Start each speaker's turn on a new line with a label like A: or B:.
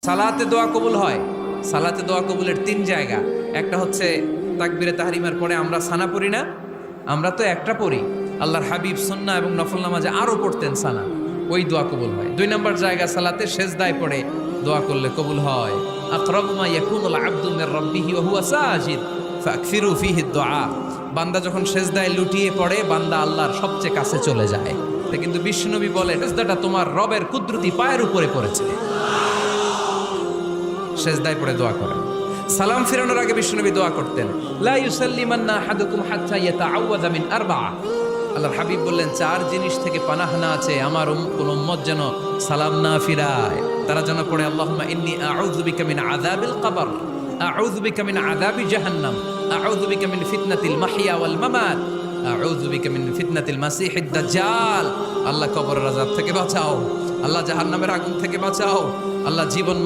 A: সালাতে দোয়া কবুল হয়। সালাতে দোয়া কবুলের তিন জায়গা। একটা হচ্ছে তাকবীরে তাহরিমার পরে আমরা সানা পড়ি না, আমরা তো একটা পড়ি, আল্লাহর হাবিব সুন্নাহ এবং নফল নামাজে আরো পড়তেন সানা, ওই দোয়া কবুল হয়। দুই নম্বর জায়গা সালাতে সেজদায় পড়ে দোয়া করলে কবুল হয়। আকরাবু মা ইয়াকুনুল আবদু মির রাব্বিহি ওয়া হুয়া সাজিদ ফাকসিরু ফীহি দুআ। বান্দা যখন সেজদায় লুটিয়ে পড়ে বান্দা আল্লাহর সবচেয়ে কাছে চলে যায়। তা কিন্তু বিশ্বনবী বলে সেজদাটা তোমার রবের কুদরতি পায়ের উপরে পড়েছে, সেজদায় পড়ে দোয়া করেন। সালাম ফিরানোর আগে বিশ্বনবী দোয়া করতেন, লা ইউসাল্লিমান্না আহাদুকুম হাত্তা ইয়াতাআওয়াযা মিন আরবা'a। আল্লাহর হাবিব বললেন, চার জিনিস থেকে পানাহ না আছে আমার কোন উম্মত যেন সালাম না ফিরায়। তারা যেন পড়ে আল্লাহুম্মা ইন্নী আউযু বিকা মিন আযাবিল কবর, আউযু বিকা মিন আযাবি জাহান্নাম, আউযু বিকা মিন ফিতনাতিল মাহইয়া ওয়াল মামাত, আউযু বিকা মিন ফিতনাতিল মাসিহিদ দাজ্জাল। আল্লাহ কবরের আযাব থেকে বাঁচাও, আল্লাহ জাহান্নামের আগুন থেকে বাঁচাও, আল্লাহ জীবন